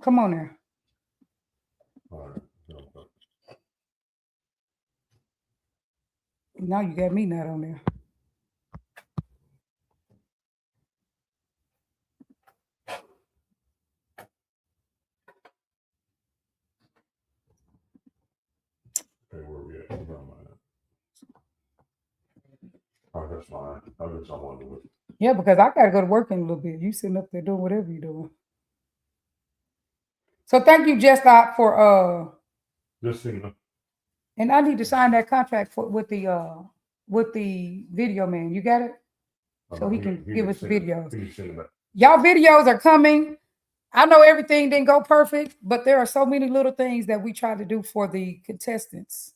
Come on there. All right. Now you got me not on there. Okay, where we at? Oh, that's fine. I guess I want to do it. Yeah, because I gotta go to work in a little bit. You sitting up there doing whatever you're doing. So thank you, Jessica, for Just so you know. and I need to sign that contract with the video man. You got it? So he can give us videos. Y'all videos are coming. I know everything didn't go perfect, but there are so many little things that we try to do for the contestants.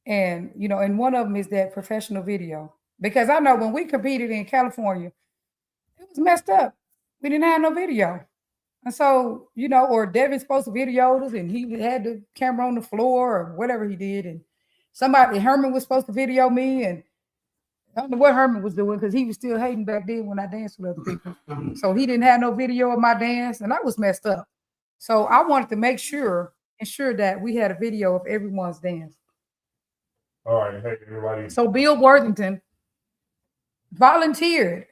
And, you know, and one of them is that professional video. Because I know when we competed in California, it was messed up. We didn't have no video. And so, you know, or Devin's supposed to video us and he had the camera on the floor or whatever he did. And Herman was supposed to video me. And I don't know what Herman was doing because he was still hating back then when I danced with other people. So he didn't have no video of my dance and I was messed up. So I wanted to ensure that we had a video of everyone's dance. All right, hey everybody. So Bill Worthington volunteered,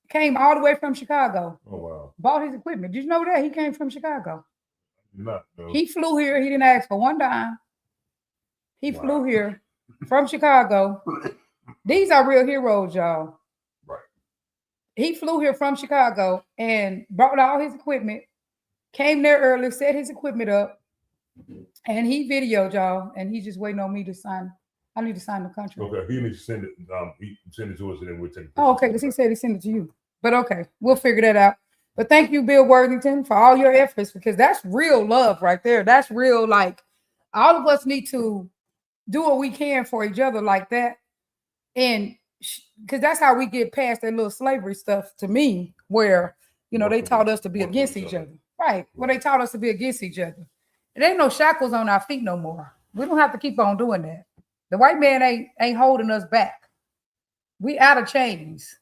came all the way from Chicago. Oh wow. Bought his equipment. Did you know that? He came from Chicago. No. He flew here. He didn't ask for one dime. He flew here from Chicago. These are real heroes, y'all. Right. He flew here from Chicago and brought all his equipment, came there early, set his equipment up, and he videoed y'all, and he's just waiting on me to sign. I need to sign the contract. Okay, he needs to send it. He send it to us, and then we'll take it. Oh, okay, because he said he sent it to you. But okay, we'll figure that out. But thank you, Bill Worthington, for all your efforts, because that's real love right there. That's real, like, all of us need to do what we can for each other like that. And because that's how we get past that little slavery stuff to me, where, you know, they taught us to be against each other. Right. Well, they taught us to be against each other. There ain't no shackles on our feet no more. We don't have to keep on doing that. The white man ain't holding us back. We out of chains.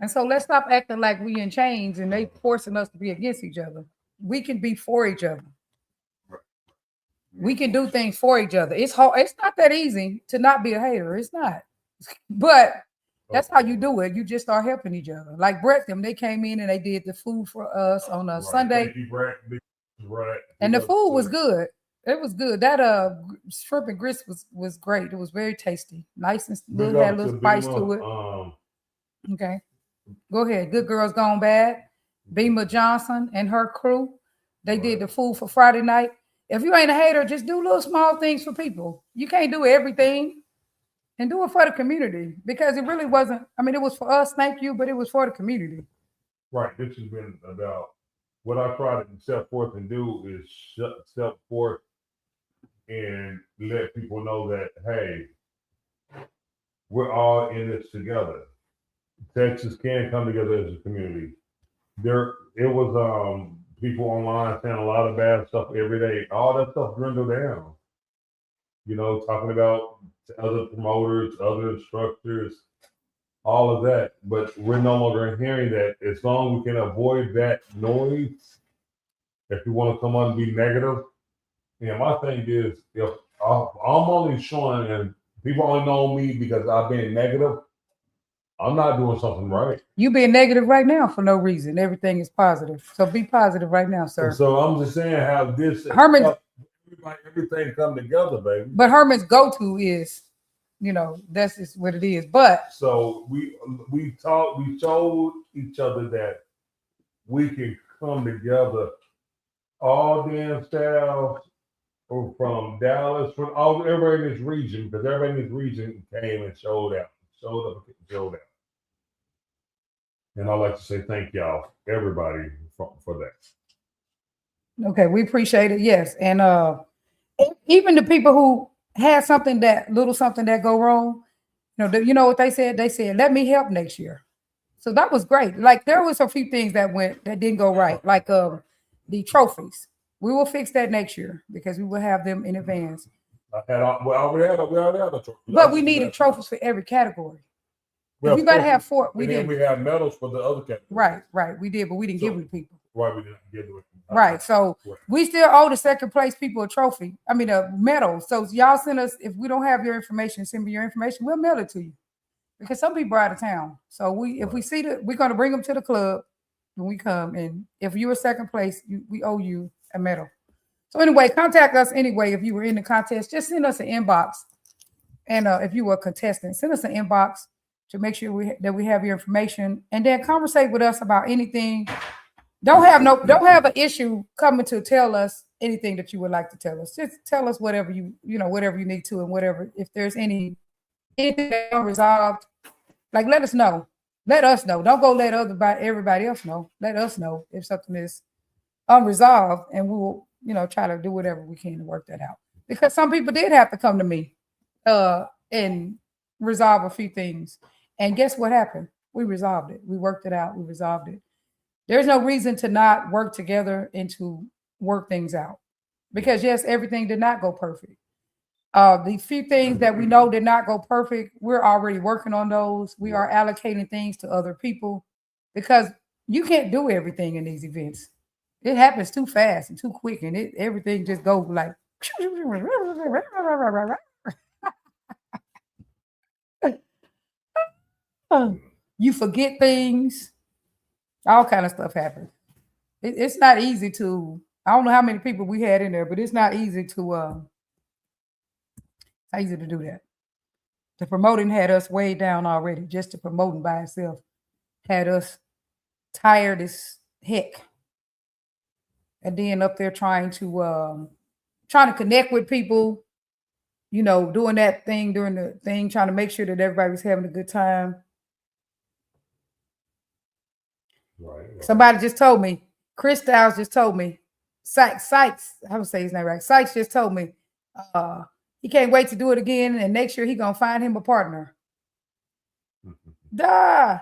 And so let's stop acting like we in chains and they forcing us to be against each other. We can be for each other. We can do things for each other. It's hard. It's not that easy to not be a hater. It's not. But that's how you do it. You just start helping each other. Like Brett, they came in and they did the food for us on a Sunday. Right. And the food was good. It was good. That shrimp and grits was great. It was very tasty. Nice and had a little spice to it. Okay. Go ahead. Good Girls Gone Bad. Bema Johnson and her crew. They did the food for Friday night. If you ain't a hater, just do little small things for people. You can't do everything. And do it for the community, because it really wasn't. I mean, it was for us, thank you, but it was for the community. Right. This has been about what I try to step forth and do is step forth and let people know that, hey, we're all in this together. Texas can come together as a community. It was people online saying a lot of bad stuff every day. All that stuff dwindled down. You know, talking about other promoters, other instructors, all of that. But we're no longer hearing that. As long as we can avoid that noise, if you want to come on and be negative. And my thing is, if I'm only showing and people only know me because I've been negative, I'm not doing something right. You being negative right now for no reason. Everything is positive. So be positive right now, sir. And so I'm just saying how this everything come together, baby. But Herman's go-to is, you know, that's just what it is. But so we showed each other that we can come together, all damn styles from Dallas, from everybody in this region, because everybody in this region came and showed up and And I'd like to say thank y'all, everybody, for that. Okay, we appreciate it. Yes, and even the people who had something that go wrong, you know what they said? They said, "Let me help next year." So that was great. Like there was a few things that didn't go right, like the trophies. We will fix that next year because we will have them in advance. We already had a trophy. But we needed trophies for every category. We got to have 4. We have medals for the other categories. Right. We did, but we didn't give them to people. Right, we didn't give them. Right. So Right. we still owe the second place people a trophy. I mean, a medal. So y'all send us, if we don't have your information, send me your information. We'll mail it to you because some people are out of town. So if we see that, we're going to bring them to the club when we come. And if you were second place, we owe you a medal. So anyway, contact us anyway. If you were in the contest, just send us an inbox. And if you were a contestant, send us an inbox to make sure that we have your information, and then conversate with us about anything. Don't have an issue coming to tell us anything that you would like to tell us. Just tell us whatever whatever you need to, and whatever, if there's anything unresolved, like let us know. Let us know. Don't go let everybody else know. Let us know if something is unresolved, and we will, try to do whatever we can to work that out. Because some people did have to come to me and resolve a few things. And guess what happened? We resolved it. We worked it out. We resolved it. There's no reason to not work together and to work things out. Because yes, everything did not go perfect. The few things that we know did not go perfect, we're already working on those. We are allocating things to other people because you can't do everything in these events. It happens too fast and too quick, and everything just goes like you forget things. All kind of stuff happens. It's not easy to. I don't know how many people we had in there, but it's not easy to. Easy to do that. The promoting had us way down already. Just the promoting by itself had us tired as heck. And then up there trying to connect with people, doing that thing during the thing, trying to make sure that everybody was having a good time. Right. Somebody just told me, Chris Styles just told me, Sykes, I would say his name right. Sykes just told me, he can't wait to do it again, and next year he gonna find him a partner. Duh.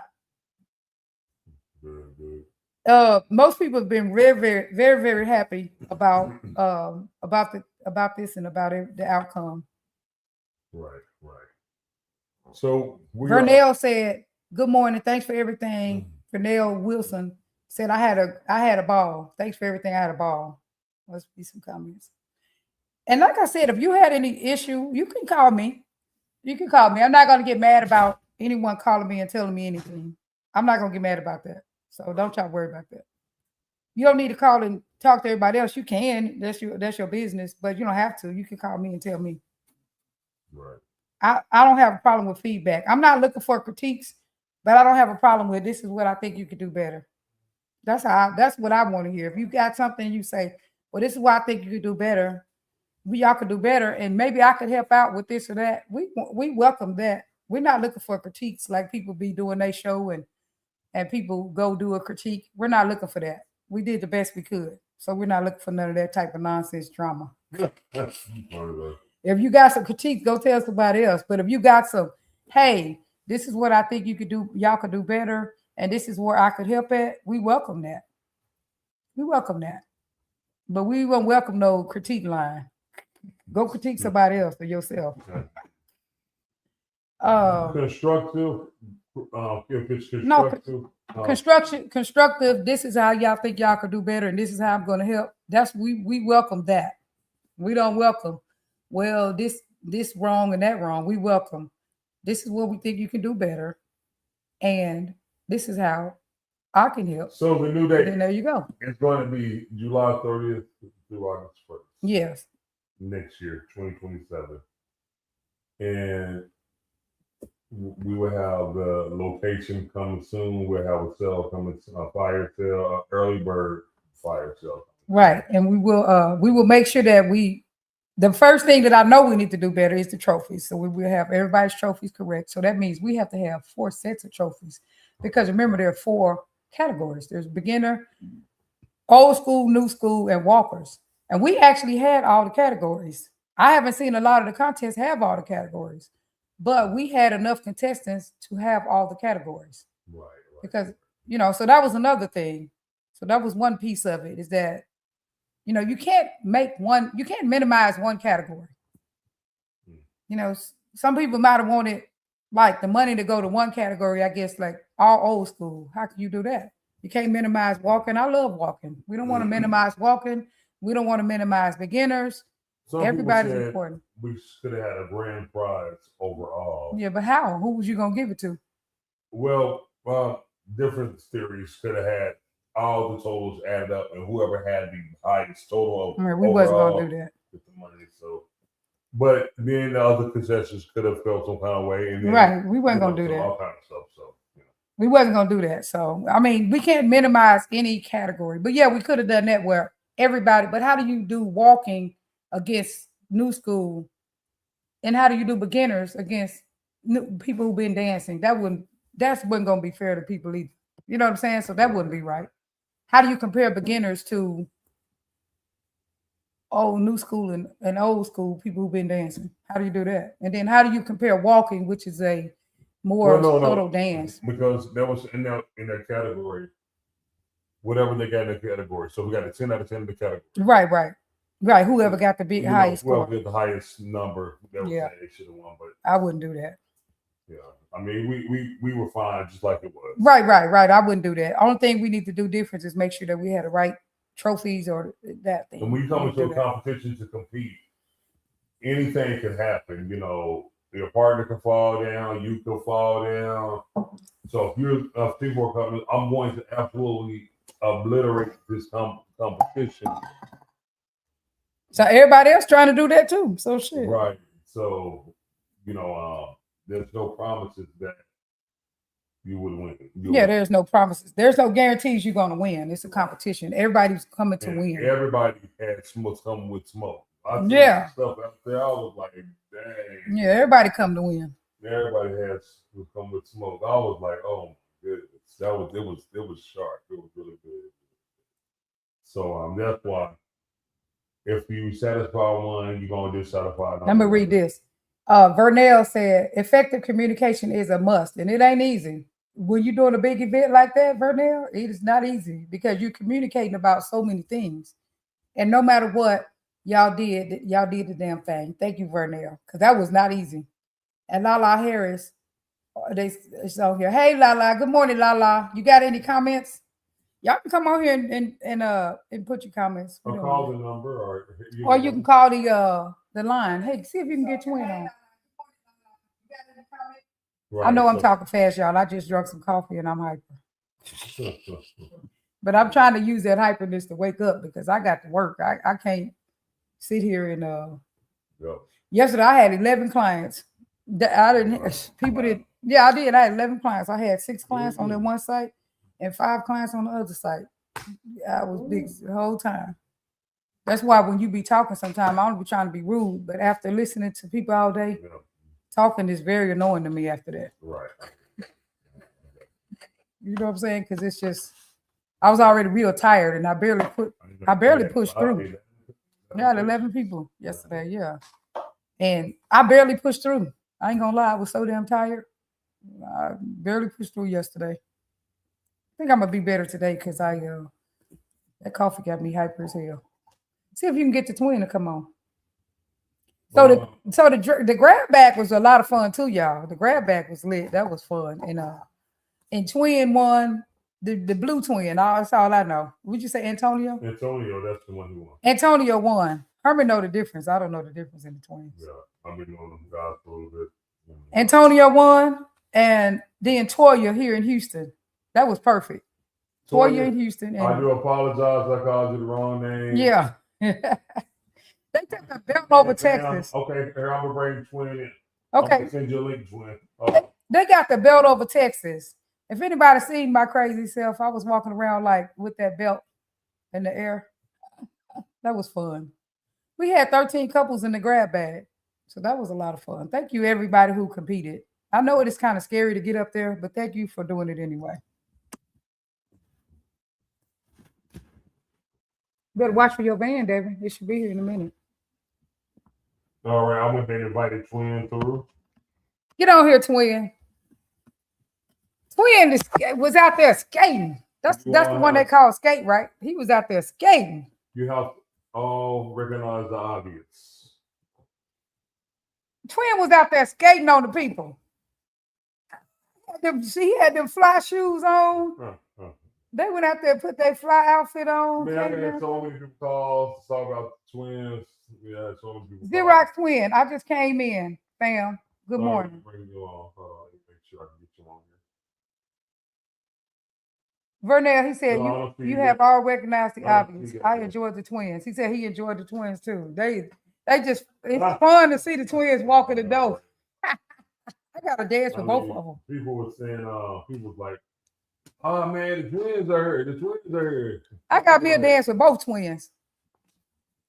Most people have been very, very, very, very happy about this and about the outcome. Right. So Vernell said, "Good morning, thanks for everything." Vernell Wilson said, "I had a ball. Thanks for everything. I had a ball." Must be some comments. And like I said, if you had any issue, you can call me. I'm not going to get mad about anyone calling me and telling me anything. I'm not going to get mad about that. So don't y'all worry about that. You don't need to call and talk to everybody else. You can. That's your business, but you don't have to. You can call me and tell me. Right. I don't have a problem with feedback. I'm not looking for critiques, but I don't have a problem with this is what I think you could do better. That's what I want to hear. If you got something you say, well, this is what I think you could do better. Y'all could do better, and maybe I could help out with this or that. We welcome that. We're not looking for critiques like people be doing their show and people go do a critique. We're not looking for that. We did the best we could, so we're not looking for none of that type of nonsense drama. If you got some critiques, go tell somebody else. But if you got some, hey, this is what I think you could do, y'all could do better, and this is where I could help at, we welcome that. But we won't welcome no critique line. Go critique somebody else or yourself. Constructive. If it's constructive. Constructive. This is how y'all think y'all could do better, and this is how I'm going to help. We welcome that. We don't welcome, well, this wrong and that wrong. We welcome, this is what we think you can do better, and this is how I can help. So the new date. And there you go. It's going to be July 30th through August 1st. Yes. Next year, 2027. And we will have the location coming soon. We'll have a sale coming, a fire sale, early bird fire sale. Right. And we will make sure that the first thing that I know we need to do better is the trophies. So we will have everybody's trophies correct. So that means we have to have 4 sets of trophies, because remember, there are 4 categories. There's beginner, old school, new school, and walkers. And we actually had all the categories. I haven't seen a lot of the contests have all the categories, but we had enough contestants to have all the categories. Right. Because, so that was another thing. So that was one piece of it, is that, you can't minimize one category. Some people might have wanted like the money to go to one category, I guess, like all old school. How can you do that? You can't minimize walking. I love walking. We don't want to minimize walking. We don't want to minimize beginners. Some Everybody's people said important. we could have had a grand prize overall. Yeah, but how? Who was you gonna give it to? Well, different theories could have had all the totals added up, and whoever had the highest total of We wasn't overall gonna do that. with the money. So, but then the other concessions could have felt some kind of way, and then, Right. We wasn't you gonna know, do that. all kind of stuff. So, you know. We wasn't gonna do that. So I mean, we can't minimize any category. But yeah, we could have done that where everybody. But how do you do walking against new school, and how do you do beginners against new people who've been dancing? That wasn't gonna be fair to people either. You know what I'm saying? So that wouldn't be right. How do you compare beginners to new school and old school people who've been dancing? How do you do that? And then how do you compare walking, which is a more subtle dance? Because that was in that category, whatever they got in the category. So we got a 10 out of 10 in the category. Right. Whoever got the big highest score. Whoever got the highest number, that was they should have won. But I wouldn't do that. Yeah, I mean, we were fine just like it was. Right. I wouldn't do that. Only thing we need to do different is make sure that we had the right trophies or that thing. When we come into a competition to compete, anything can happen. You know, your partner can fall down, you can fall down. So if people are coming, I'm going to absolutely obliterate this competition. So everybody else trying to do that too. So shit. Right. So, you know, there's no promises that you would win. There's no promises. There's no guarantees you're gonna win. It's a competition. Everybody's coming to win. Everybody had smoke come with smoke. Stuff out there. I was like, dang. Yeah, everybody come to win. Everybody has come with smoke. I was like, oh my goodness. It was sharp. It was really good. So that's why if you satisfy one, you're gonna dissatisfy another. Let me read this. Vernell said, effective communication is a must, and it ain't easy. When you're doing a big event like that, Vernell, it is not easy because you're communicating about so many things. And no matter what y'all did the damn thing. Thank you, Vernell, because that was not easy. And Lala Harris, it's on here. Hey, Lala. Good morning, Lala. You got any comments? Y'all can come on here and put your comments. I'll call the number, or you can call the line. Hey, see if you can get Twin on. Right, I know I'm talking fast, y'all. I just drank some coffee and I'm hyper. But I'm trying to use that hyperness to wake up because I got to work. I can't sit here and Yesterday I had 11 clients. I did. I had 11 clients. I had 6 clients on that one site and 5 clients on the other site. I was big the whole time. That's why when you be talking sometimes, I don't be trying to be rude, but after listening to people all day, talking is very annoying to me after that. Right. You know what I'm saying? Because it's just, I was already real tired and I barely pushed through. Yeah, 11 people yesterday, yeah. And I barely pushed through. I ain't gonna lie, I was so damn tired. I barely pushed through yesterday. I think I'm gonna be better today because that coffee got me hyper as hell. See if you can get the Twin to come on. So the grab bag was a lot of fun too, y'all. The grab bag was lit. That was fun. And Twin won the blue Twin. That's all I know. Would you say Antonio? Antonio, that's the one who won. Antonio won. Herman know the difference. I don't know the difference in the twins. Yeah, I've been knowing them guys for a little bit. Antonio won, and then Toya here in Houston. That was perfect. Toya in Houston. I do apologize. I called you the wrong name. Yeah. They took the belt over Texas. Okay, here I'm gonna bring Twin in. Okay. I'm send you a link, Twin. They got the belt over Texas. If anybody seen my crazy self, I was walking around like with that belt in the air. That was fun. We had 13 couples in the grab bag. So that was a lot of fun. Thank you, everybody who competed. I know it is kind of scary to get up there, but thank you for doing it anyway. Better watch for your van, David. It should be here in a minute. All right, I'm gonna invite Twin through. Get on here, Twin. Twin was out there skating. That's the one they call skate, right? He was out there skating. You have all recognize the obvious. Twin was out there skating on the people. He had them fly shoes on. They went out there and put their fly outfit on. Man, I came had down. so many people call to talk about the twins. Yeah, so many people. Xerox twin. I just came in, fam. Good morning. Bring you on. Hold on, let me make sure I can get you on here. Vernell, he said, No, I don't see you you have yet. all recognized the I don't see obvious. you I yet. enjoyed the twins. He said he enjoyed the twins too. They just, it's fun to see the twins walk in the door. I got to dance with both of them. People were saying, people was like, oh man, the twins are here. The twins are here. I got me a dance with both twins.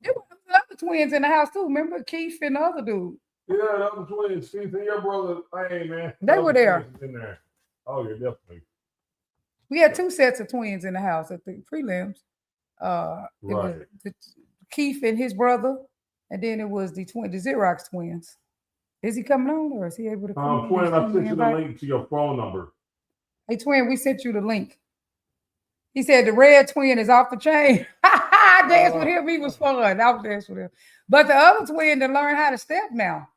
There were other twins in the house too. Remember Keith and the other dude? Yeah, the other twins. Keith and your brother. Hey man. They were there. In there. Oh yeah, definitely. We had two sets of twins in the house at the prelims. It was Keith and his brother, and then it was the Xerox twins. Is he coming on, or is he able to come? Twin, I sent you the link to your phone number. Hey, twin, we sent you the link. He said the red twin is off the chain. I danced with him. He was fun. I was dancing with him. But the other twin to learn how to step now,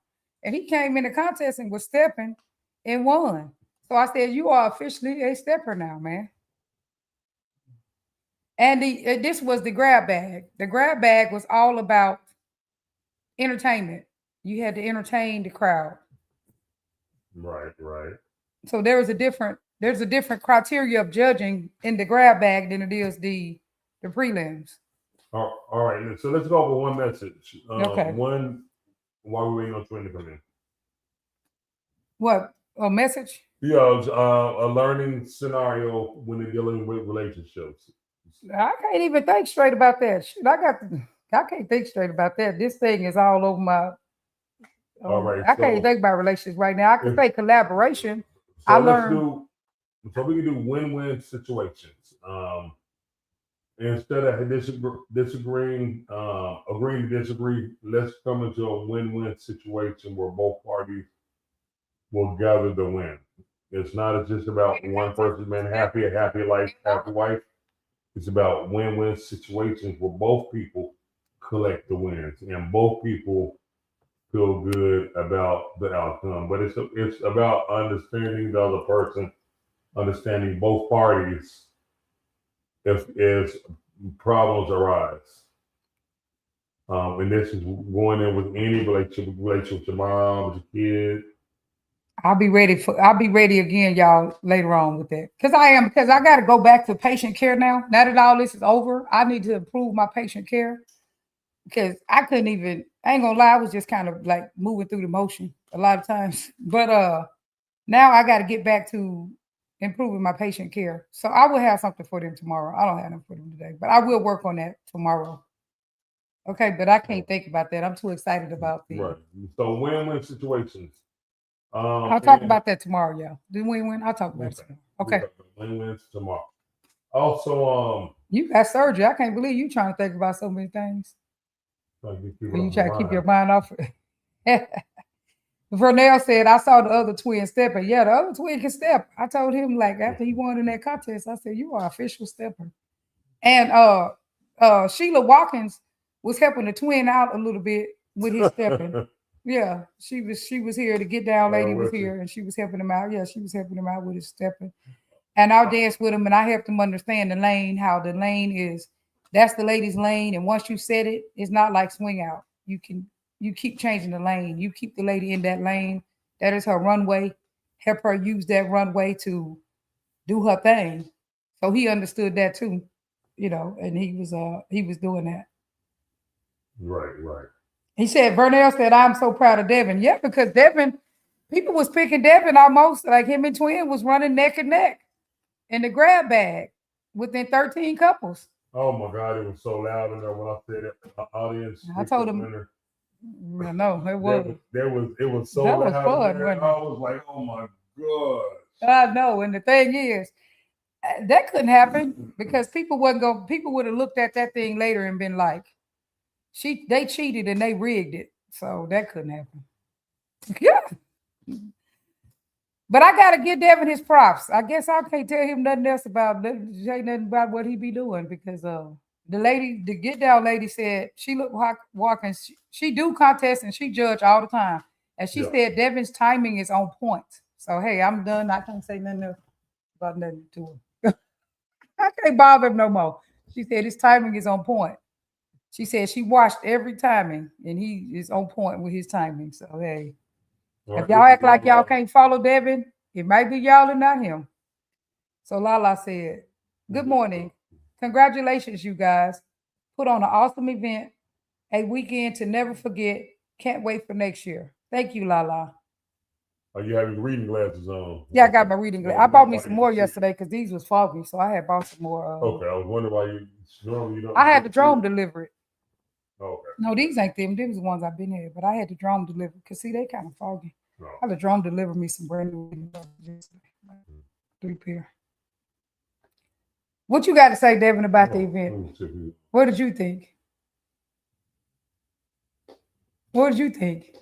and he came in the contest and was stepping and won. So I said, you are officially a stepper now, man. And this was the grab bag. The grab bag was all about entertainment. You had to entertain the crowd. Right. So there's a different criteria of judging in the grab bag than it is the prelims. All right. So let's go over one message. Okay. One, while we're waiting on Twin to come in. What? A message? Yeah, a learning scenario when they're dealing with relationships. I can't even think straight about that. Shit, I can't think straight about that. This thing is all over my. All right. I can't think about relationships right now. I can say collaboration. So we can do win-win situations. Instead of agreeing to disagree, let's come into a win-win situation where both parties will gather the win. It's not just about one person being happy, a happy life, happy wife. It's about win-win situations where both people collect the wins and both people feel good about the outcome. But it's about understanding the other person, understanding both parties if problems arise. And this is going in with any relationship with your mom, with your kid. I'll be ready again, y'all, later on with that. Because I got to go back to patient care now. Now that all this is over, I need to improve my patient care. Because I ain't gonna lie, I was just kind of like moving through the motion a lot of times. But now I got to get back to improving my patient care. So I will have something for them tomorrow. I don't have nothing for them today, but I will work on that tomorrow. Okay, but I can't think about that. I'm too excited about the. Right. So win-win situations. I'll talk about that tomorrow, y'all. The win-win. I'll talk about it tomorrow. Okay. Win-wins tomorrow. Also, you got surgery. I can't believe you trying to think about so many things. You try to keep your mind off it. Vernell said, I saw the other twin stepping. Yeah, the other twin can step. I told him, like, after he won in that contest, I said, you are official stepper. And Sheila Watkins was helping the twin out a little bit with his stepping. Yeah, she was here. The Get Down lady was here, and she was helping him out. Yeah, she was helping him out with his stepping. And I'll dance with him, and I helped him understand the lane, how the lane is. That's the lady's lane, and once you set it, it's not like swing out. You keep changing the lane. You keep the lady in that lane. That is her runway. Help her use that runway to do her thing. So he understood that too, and he was doing that. Right. He said, Vernell said, I'm so proud of Devin. Yeah, because Devin, people was picking Devin almost like him and Twin was running neck and neck in the grab bag within 13 couples. Oh my God, it was so loud in there when I said it. The audience. I told him. I know it was. It was so that loud. Was fun, I was like, oh my God. I know, and the thing is, that couldn't happen because people would have looked at that thing later and been like, they cheated and they rigged it. So that couldn't happen. Yeah. But I gotta give Devin his props. I guess I can't tell him nothing else about what he be doing because the Get Down lady said Sheila Watkins, she do contests and she judge all the time. And she said Devin's timing is on point. So hey, I'm done. I can't say nothing else about nothing to him. I can't bother him no more. She said his timing is on point. She said she watched every timing and he is on point with his timing. So hey, if y'all act like y'all can't follow Devin, it might be y'all and not him. So Lala said, good morning. Congratulations, you guys. Put on an awesome event, a weekend to never forget. Can't wait for next year. Thank you, Lala. Are you having reading glasses on? Yeah, I got my reading glasses. I bought me some more yesterday because these was foggy, so I had bought some more. Okay, I was wondering why you normally don't. I had the drone deliver it. Okay. No, these ain't them. These the ones I've been here, but I had the drone deliver because see they kind of foggy. No. I had the drone deliver me some brand new reading glasses yesterday. 3 pair. What you got to say, Devin, about the event? What did you think? What did you think?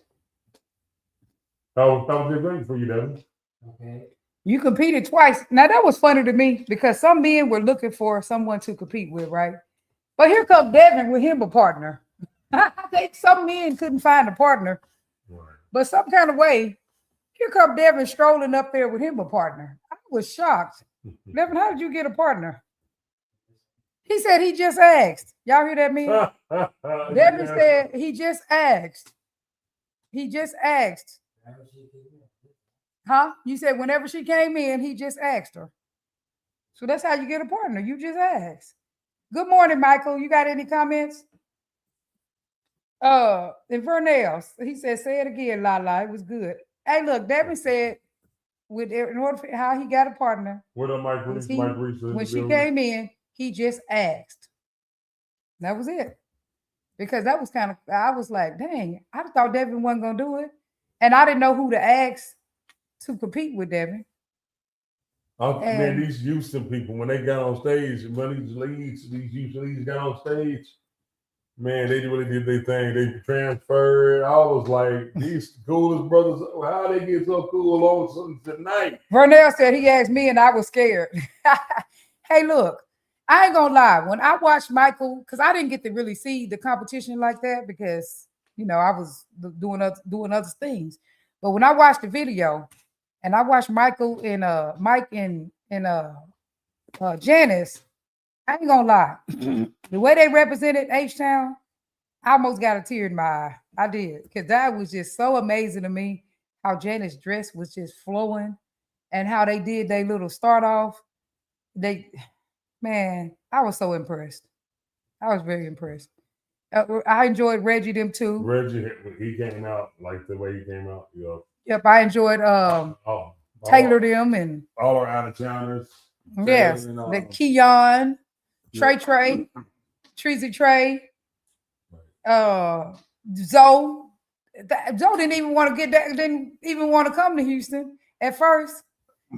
That was great for you, Devin. Okay. You competed twice. Now that was funny to me because some men were looking for someone to compete with, right? But here comes Devin with him a partner. I think some men couldn't find a partner, Right. but some kind of way, here comes Devin strolling up there with him a partner. I was shocked. Devin, how did you get a partner? He said he just asked. Y'all hear that, man? Devin said he just asked. He just asked. Huh? You said whenever she came in, he just asked her. So that's how you get a partner. You just ask. Good morning, Michael. You got any comments? And Vernell, he said, say it again, Lala. It was good. Hey, look, Devin said in order for how he got a partner. What up, Mike Reese? Mike Reese. When she came in, he just asked. That was it. Because that was kind of, I was like, dang, I thought Devin wasn't gonna do it. And I didn't know who to ask to compete with Devin. Man, these Houston people, when they got on stage, when these Houston leads got on stage, man, they really did their thing. They transferred. I was like, these coolest brothers, how they get so cool on something tonight? Vernell said he asked me and I was scared. Hey, look, I ain't gonna lie. When I watched Michael, because I didn't get to really see the competition like that because, I was doing other things. But when I watched the video and I watched Michael and Mike and Janice, I ain't gonna lie. The way they represented H-Town, I almost got a tear in my eye. I did, because that was just so amazing to me. How Janice's dress was just flowing, and how they did their little start off. Man, I was so impressed. I was very impressed. I enjoyed Reggie them too. Reggie, he came out like the way he came out. Yep, I enjoyed Taylor them and all our out of towners. Yes, the Keon, Trey, Treasy Trey, Zoe. Zoe didn't even want to didn't even want to come to Houston at first.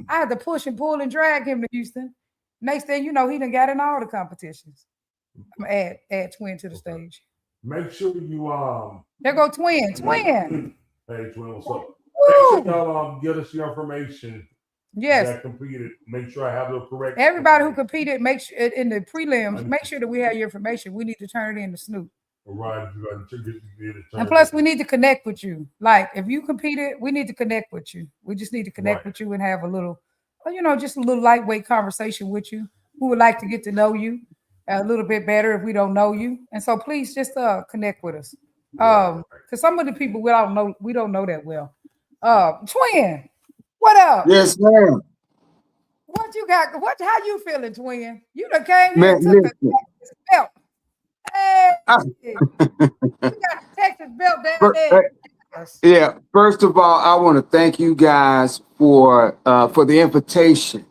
I had to push and pull and drag him to Houston. Next thing you know, he done got in all the competitions. I'm gonna add Twin to the stage. Make sure you There go Twin. Hey Twin, what's up? Make sure y'all get us your information. Yes. That competed. Make sure I have the correct. Everybody who competed, make sure in the prelims, make sure that we have your information. We need to turn it in to Snoop. Right. And plus, we need to connect with you. Like, if you competed, we need to connect with you. We just need to connect with you and have a little, just a little lightweight conversation with you. We would like to get to know you a little bit better if we don't know you. And so please just connect with us. Because some of the people we don't know that well. Twin, what up? Yes, ma'am. What you got? How you feeling, Twin? You done came here and took a Texas belt. Hey, you got a Texas belt down there. Yeah. First of all, I want to thank you guys for the invitation,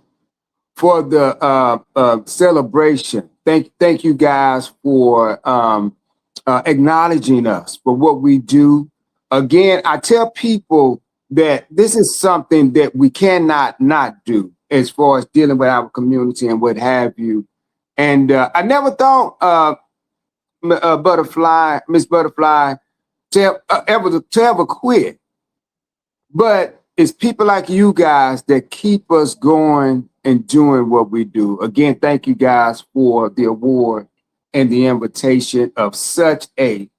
for the celebration. Thank you guys for acknowledging us for what we do. Again, I tell people that this is something that we cannot not do as far as dealing with our community and what have you. And I never thought Miss Butterfly to ever quit. But it's people like you guys that keep us going and doing what we do. Again, thank you guys for the award and the invitation of such an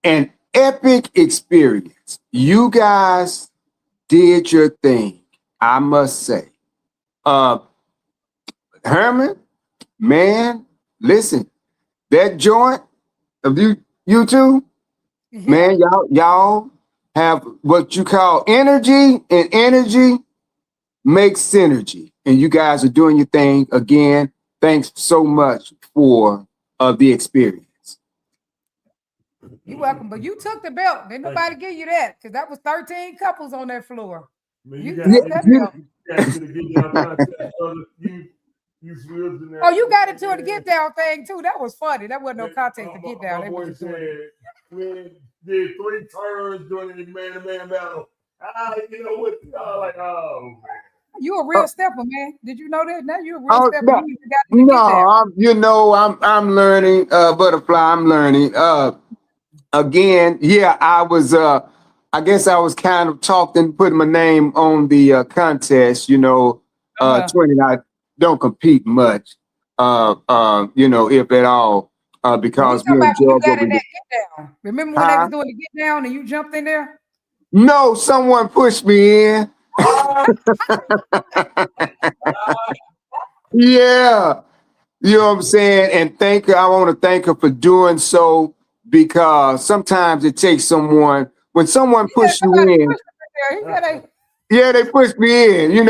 epic experience. You guys did your thing, I must say. Herman, man, listen, that joint of you two, man, y'all have what you call energy, and energy makes synergy. And you guys are doing your thing again. Thanks so much for the experience. You're welcome. But you took the belt. Didn't nobody give you that because that was 13 couples on that floor. Man, You you took got that belt. to the get down contest, brother. You swills in there. Oh, you got into the get down thing too. That was funny. That wasn't no contest to get down. My They boy was just doing it. said, we did 3 turns during the man-to-man battle. You know what? Like, oh, man. You a real stepper, man. Did you know that? Now you're a real Oh, stepper. no, You even got to get there. I'm learning, Butterfly. I'm learning. Again, yeah, I guess I was kind of talking, putting my name on the contest. 20, I don't compete much, if at all, because we When enjoy you got what in we do. that get down. Remember when they was doing the get down and you jumped in there? No, someone pushed me in. Yeah, you know what I'm saying? And thank her. I want to thank her for doing so, because sometimes it takes someone, when someone pushes you in, yeah, they push me in,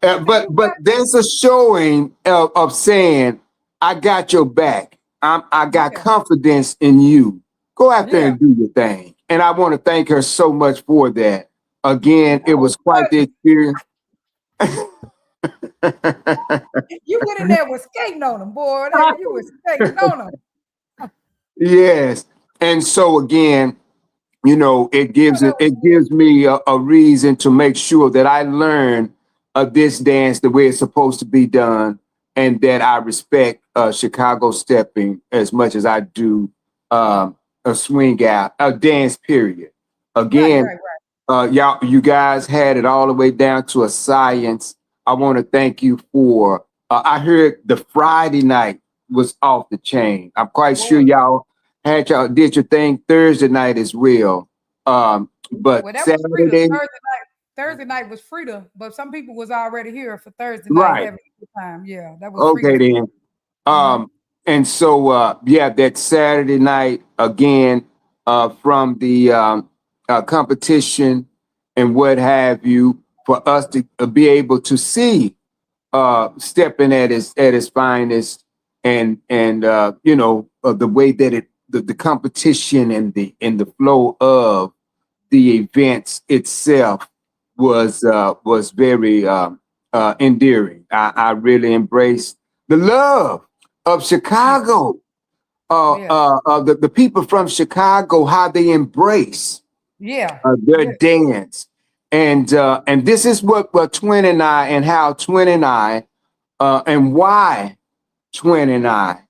but there's a showing of saying, I got your back. I got confidence in you. Go out there and do your thing. And I want to thank her so much for that. Again, it was quite the experience. You went in there with skating on them, boy. You were skating on them. Yes. And so again, it gives me a reason to make sure that I learn this dance the way it's supposed to be done, and that I respect Chicago stepping as much as I do a swing out, a dance period. Again, you guys had it all the way down to a science. I want to thank you for, I heard the Friday night was off the chain. I'm quite sure y'all did your thing Thursday night as well. But Saturday, Thursday night was Frida, but some people was already here for Thursday night right? having a good time. Yeah, that was Okay Frida. then. And so that Saturday night again, from the competition and what have you, for us to be able to see stepping at his finest, and the way that the competition and the flow of the events itself was very endearing. I really embraced the love of Chicago, the people from Chicago, how they embrace their dance. And this is what Twin and I, and how Twin and I, and why Twin and I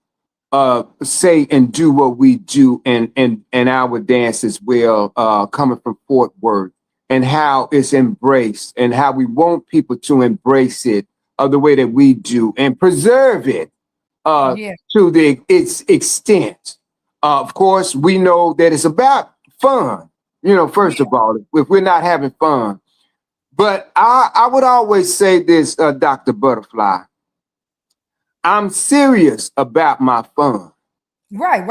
say and do what we do, and our dance as well, coming from Fort Worth, and how it's embraced, and how we want people to embrace it the way that we do, and preserve it to its extent. Of course, we know that it's about fun. First of all, if we're not having fun. But I would always say this, Dr. Butterfly, I'm serious about my fun. Right.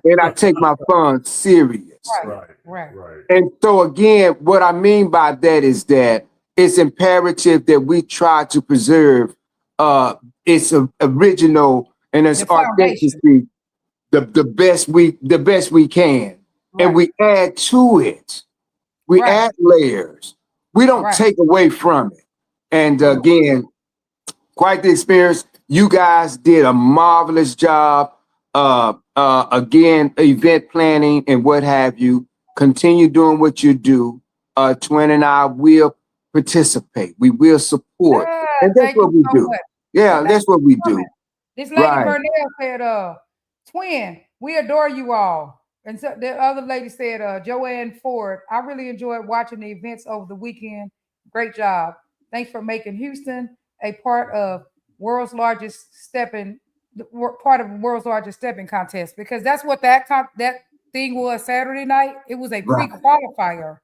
And I take my fun serious. Right. And so again, what I mean by that is that it's imperative that we try to preserve its original and its authenticity the best we can. And we add to it. We add layers. We don't take away from it. And again, quite the experience. You guys did a marvelous job. Again, event planning and what have you. Continue doing what you do. Twin and I will participate. We will support. And that's what we do. Yeah, that's what we do. This lady Vernell said, Twin, we adore you all. And so the other lady said, Joanne Ford, I really enjoyed watching the events over the weekend. Great job. Thanks for making Houston a part of world's largest stepping contest, because that's what that thing was Saturday night. It was a pre-qualifier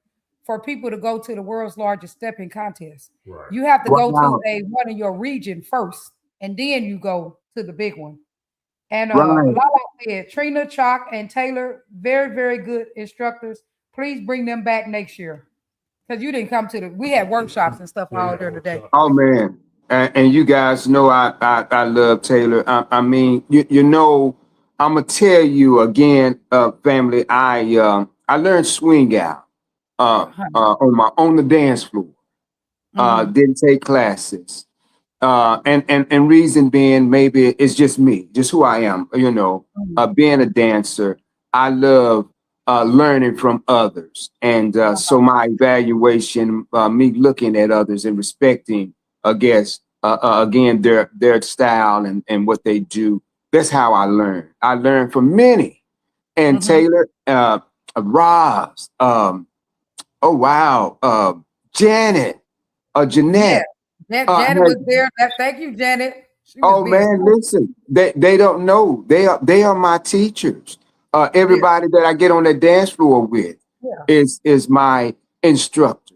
for people to go to the world's largest stepping contest. You have to go to one in your region first and then you go to the big one. And Right. Lala said, Trina, Chalk, and Taylor, very, very good instructors. Please bring them back next year. Because you didn't come to the, we had workshops and stuff all during the day. Oh man, and you guys know I love Taylor. I mean, you know, I'm gonna tell you again, family. I learned swing out on the dance floor. Mhm. Didn't take classes. And reason being, maybe it's just me, just who I am. You know, Mhm. being a dancer, I love learning from others, and so my evaluation, me looking at others and respecting, I guess, again their style and what they do. That's how I learn. I learn from many. And Mhm. Taylor, Rob's, oh wow, Janet, Yeah. Jeanette. Janet was there. Thank you, Janet. She was Oh being man, cool. listen, they don't know. They are my teachers. Yeah. Everybody that I get on the dance floor with Yeah. is my instructor.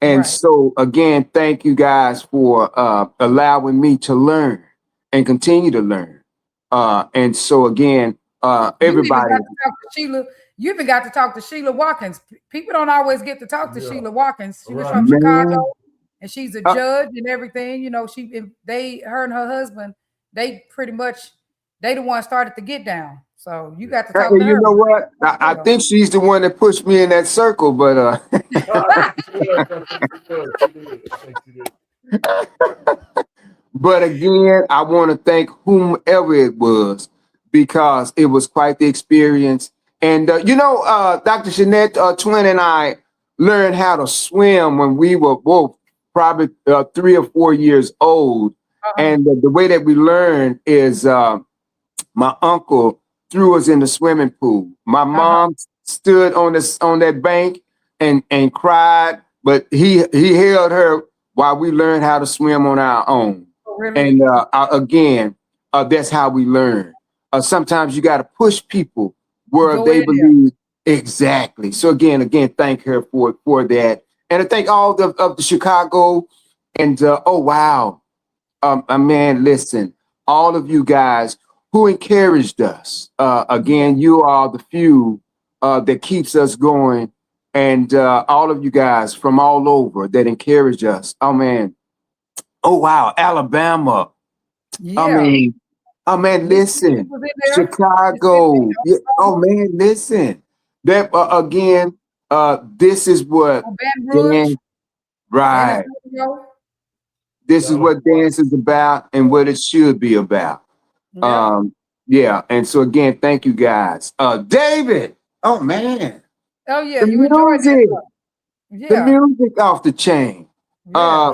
And Right. so again, thank you guys for allowing me to learn and continue to learn. And so again, You even got everybody, to talk to Sheila. You even got to talk to Sheila Watkins. People don't always get to talk to Yeah. Sheila Watkins. She was Right. from Chicago, man, and she's a uh, judge and everything. You know, her and her husband, they pretty much, they the one started to get down. So you got to talk to you her. know what? I think she's the one that pushed me in that circle, but But again, I want to thank whomever it was because it was quite the experience. And Dr. Jeanette Twin and I learned how to swim when we were both probably 3 or 4 years old. Uh-huh. And the way that we learned is my uncle threw us in the swimming pool. My Uh-huh. mom stood on that bank and cried, but he held her while we learned how to swim on our own. Oh, really? And again, that's how we learn. Sometimes you got to push people where Go they in there. believe exactly. So again, thank her for that, and I thank all of the Chicago. And oh wow, man, listen, all of you guys who encouraged us. Again, you are the few that keeps us going, and all of you guys from all over that encourage us. Oh man, oh wow, Alabama. I Yeah. mean, oh man, Mississippi listen, was in there. Mississippi, Chicago. Yeah, oh Oklahoma, man, listen. That again, this is what Baton Rouge, dance, San right? Antonio. This is what dance is about and what it should be about. Yep. Um, yeah, and so again, thank you guys. David, oh man, Oh yeah, the you enjoyed that music, stuff. the Yeah. music off the chain. Yeah.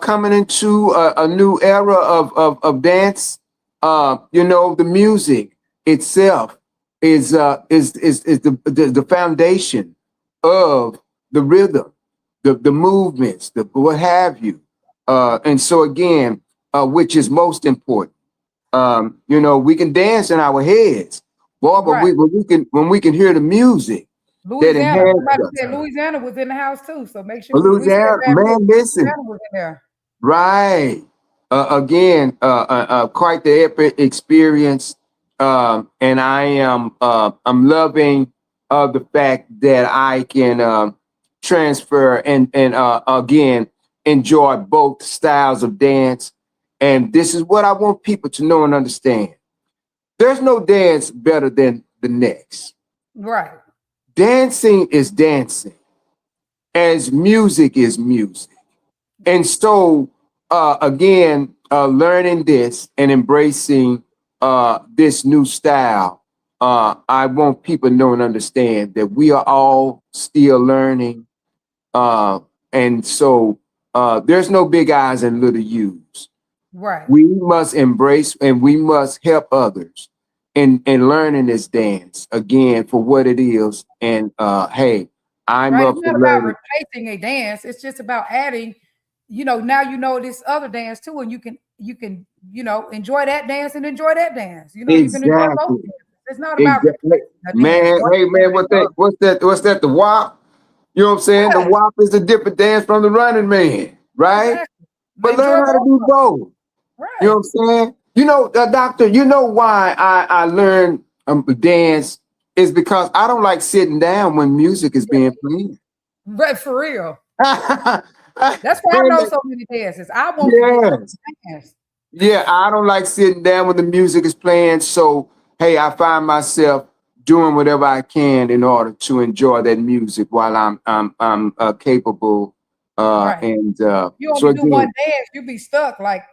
Coming into a new era of dance. The music itself is the foundation of the rhythm, the movements, the what have you. And so again, which is most important. We can dance in our heads, boy, but Right. when we can hear the music that Louisiana. Somebody enhances us. said Louisiana was in the house too. So make sure we said Louisiana, Baton Rouge. man, listen, Louisiana was in there. right. Again, quite the epic experience. And I'm loving the fact that I can transfer and again enjoy both styles of dance. And this is what I want people to know and understand. There's no dance better than the next. Right. Dancing is dancing, as music is music. And so, again, learning this and embracing this new style, I want people to know and understand that we are all still learning. And so, there's no big eyes and little U's. Right. We must embrace and we must help others in learning this dance again for what it is. And hey, I'm Right. up It's for not about learning. replacing a dance. It's just about adding, now you know this other dance too, and you can enjoy that dance and enjoy that dance. You can enjoy both Exactly. dances. It's not about Exactly. replacing a dance. Man, One hey better man, than the other. what's that? The WAP? You know what I'm saying? The Right. WAP is a different dance from the running man, right? Exactly. But Enjoy learn how to both do of them. both. You know Right. what I'm saying? You know, doctor, you know why I learned dance is because I don't like sitting down when music is being played. But for real. Man, That's why I know so many dances. I want to get yes. dance. Yeah, I don't like sitting down when the music is playing. So, hey, I find myself doing whatever I can in order to enjoy that music while I'm capable. Right. And You so only do one again, dance, you be stuck. Like,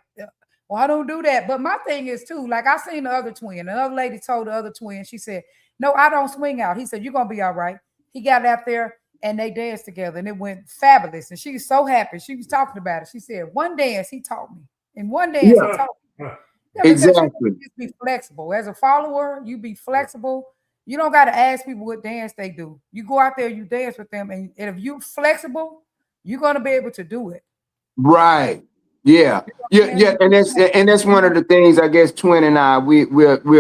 well, I don't do that. But my thing is too, like I seen the other twin. Another lady told the other twin, she said, "No, I don't swing out." He said, "You're gonna be all right." He got out there and they danced together, and it went fabulous. And she was so happy. She was talking about it. She said, "One dance he taught me, and one dance he yeah, taught me." Yeah, because you exactly. just be flexible as a follower. You be flexible. You don't got to ask people what dance they do. You go out there, you dance with them, and if you flexible, you're gonna be able to do it. Right. Yeah. You Yeah. know what Yeah. I'm And that's one of the things I guess Twin and I we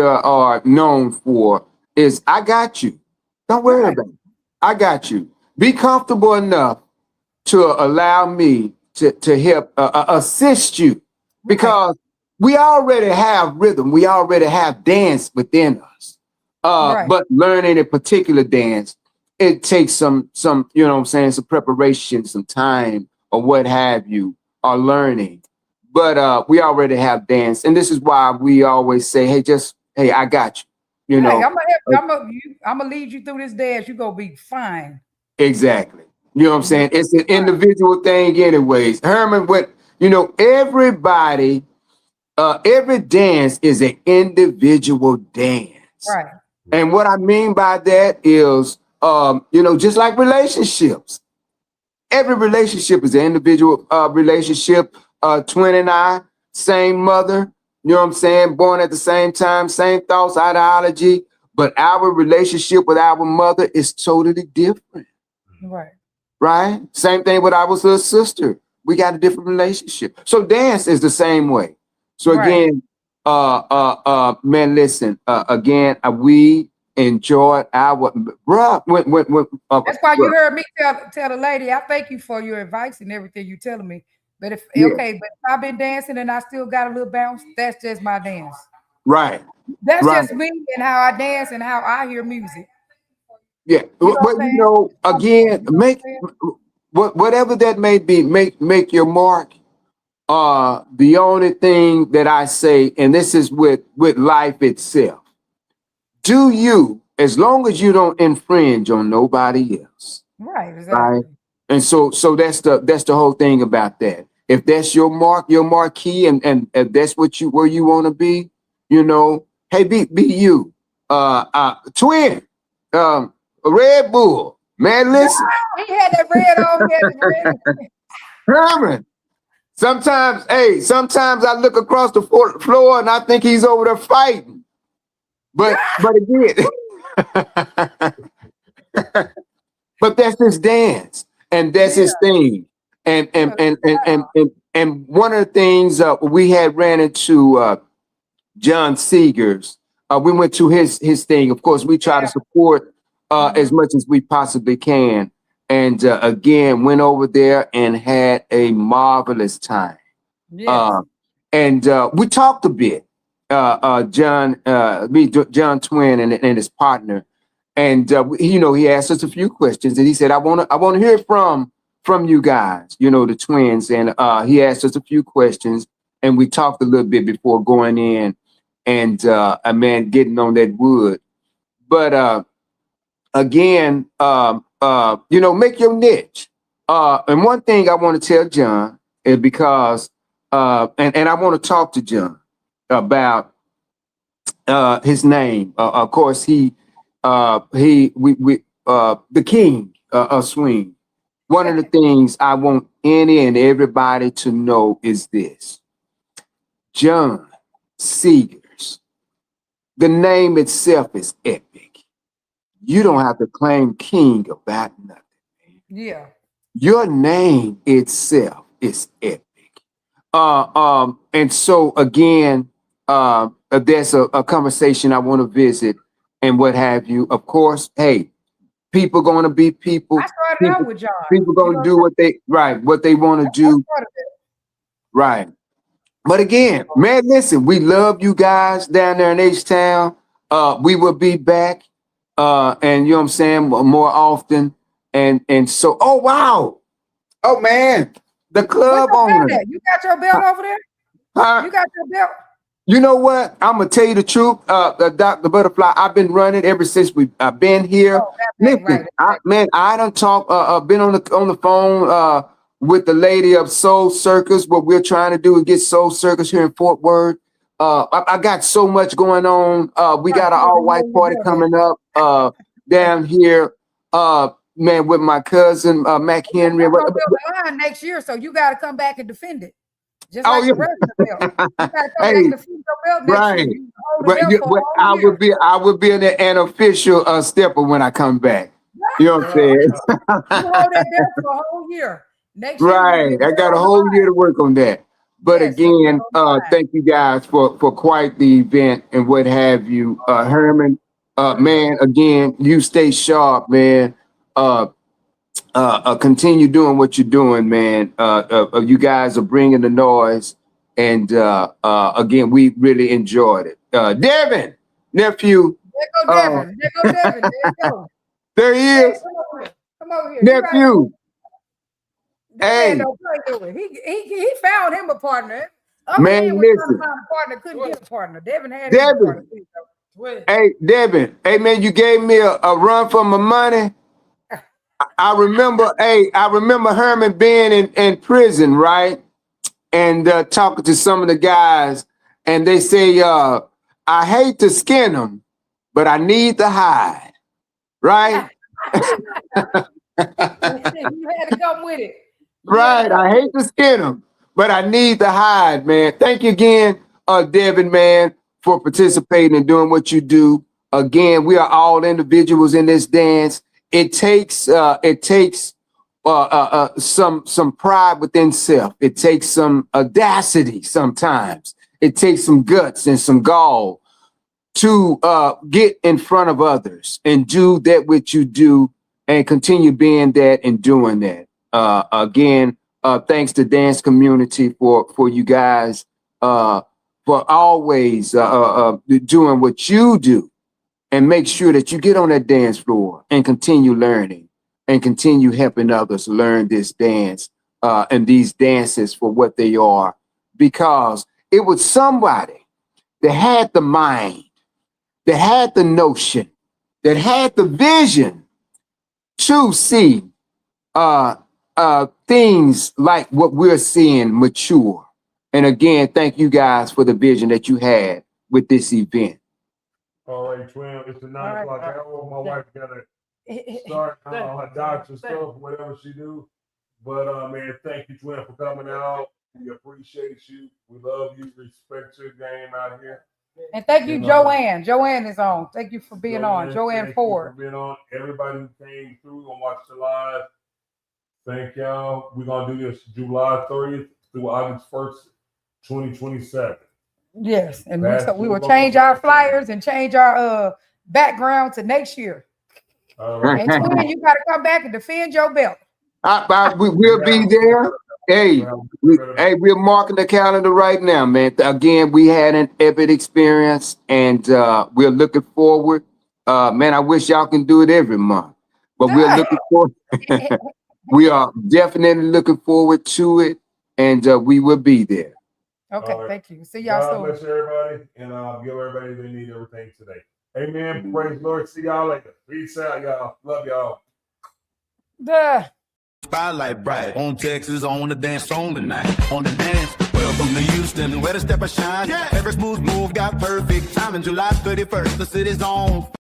are known for is I got you. Don't worry Right, about it. I got you. Be comfortable enough to allow me to help assist you right, because we already have rhythm. We already have dance within us. right, But learning a particular dance, it takes some, you know what I'm saying, some preparation, some time or what have you, or learning. But we already have dance. And this is why we always say, hey, I got you, you right. know. I'm gonna help Uh, you. I'm gonna lead you through this dance. You gonna be fine. Exactly. You know what I'm You saying? It's an right, individual thing anyways. Herman, everybody, every dance is an individual dance. right, And what I mean by that is, just like relationships, every relationship is an individual relationship. Twin and I, same mother, you know what I'm saying? Born at the same time, same thoughts, ideology, but our relationship with our mother is totally different, right, right? Same thing with our little sister. We got a different relationship. So dance is the same way. So right. again, man, listen, again, we enjoyed our bruh. That's why Bruh, you heard me tell the lady. I thank you for your advice and everything you telling me. But if yeah, okay, but if I've been dancing and I still got a little bounce, that's just my dance. right, That's right. just me and how I dance and how I hear music. Yeah, You know what but I'm saying? again, You know what I'm saying? whatever that may be, make your mark. The only thing that I say, and this is with life itself, do you, as long as you don't infringe on nobody else, Right, right? exactly. And so that's the whole thing about that. If that's your mark, your marquee, and if that's where you want to be, hey, be you. Twin, Red Bull, man, Yeah, listen, he had that red on. He had the red. Herman. Sometimes I look across the floor and I think he's over there fighting. But again, but that's his dance and that's Yeah, his thing. And and yeah, and and and and one of the things we had ran into John Seegers. We went to his thing. Of course, we try to yeah. support as Mhm. much as we possibly can. And again, went over there and had a marvelous time. Yes. Uh, and we talked a bit, John Twin and his partner, and he asked us a few questions, and he said, "I want to hear from you guys, the twins." And he asked us a few questions, and we talked a little bit before going in, and a man getting on that wood. But again, make your niche. And one thing I want to tell John is because, and I want to talk to John about his name. Of course, the king of swing. One of the things I want any and everybody to know is this: John Seegers. The name itself is epic. You don't Yeah. have to claim king about nothing. Yeah. Your name itself is epic. And so again, there's a conversation I want to visit and what have you. Of course, hey, people going to be I people. started People, out with John. people You going know to what do I'm what they want to saying? I do. started it. Right. But again, man, listen, we love you guys down there in H-Town. We will be back. And you know what I'm saying, more often. And so, oh wow. Oh man, the club Where's your belt owner. at? You got your belt over there? Huh? You got your belt? You know what? I'm gonna tell you the truth. Dr. Butterfly, I've been running ever since I've been here. Oh, that's Listen, right. I don't talk. Been on the phone with the lady of Soul Circus. What we're trying to do is get Soul Circus here in Fort Worth. I got so much going on. We got an all-white party coming up down here. Man, with my cousin Mac Henry. We're gonna build a line next year, so you got to come back and defend it. Just Oh, like yeah. the rest of the belt. You got to come Hey, back and defend your belt next right. year. You hold the belt for a whole I year. would be an official stepper when I come back. You know what I'm saying? You hold that belt for a whole year. Next year, Right. I got a whole year to work on that. But Yes, again, fine. thank you guys for quite the event and what have you. Herman, man, again, you stay sharp, man. Continue doing what you're doing, man. You guys are bringing the noise. And again, we really enjoyed it. Devin, nephew. There go Devin. There go Devin. There you go. There he Hey, is. come over here. Nephew. Hey. Hey. He found him a partner. Man, listen. Couldn't get a partner. Devin had Devin. him a partner. Hey, Devin. Hey, man, you gave me a run for my money. I remember Herman being in prison, right? And talking to some of the guys, and they say, I hate to skin them, but I need to hide, right? You had to come with it. Right. I hate to skin them, but I need to hide, man. Thank you again, Devin, man, for participating and doing what you do. Again, we are all individuals in this dance. It takes some pride within self. It takes some audacity sometimes. It takes some guts and some gall to get in front of others and do that which you do and continue being that and doing that. Again, thanks to dance community for you guys for always doing what you do, and make sure that you get on that dance floor and continue learning and continue helping others learn this dance and these dances for what they are, because it was somebody that had the mind, that had the notion, that had the vision to see things like what we're seeing mature. And again, thank you guys for the vision that you had with this event. All right, twin. It's the 9 o'clock hour. My wife gotta start her doctor stuff, whatever she do. But man, thank you, twin, for coming out. We appreciate you. We love you. Respect your game out here. And thank you, Joanne. Joanne is on. Thank you for being on. Joanne thank Ford. you for being on. Everybody who came through and watched the live. Thank y'all. We're gonna do this July 30th through August 1st, 2027. Yes, and we will change our flyers and change our background to next year. Right. And twin, you got to come back and defend your belt. We'll be there. Hey, we're marking the calendar right now, man. Again, we had an epic experience, and we're looking forward. Man, I wish y'all can do it every month, but we're looking forward. We are definitely looking forward to it, and we will be there. Okay, thank you. See y'all soon. God bless everybody, and give everybody they need everything today. Amen. Praise the Lord. See y'all later. Peace out, y'all. Love y'all. Spotlight bright on Texas, on the dance on tonight, on the dance. Welcome to Houston, where the step I shine. Every smooth move got perfect timing. July 31st, the city's on.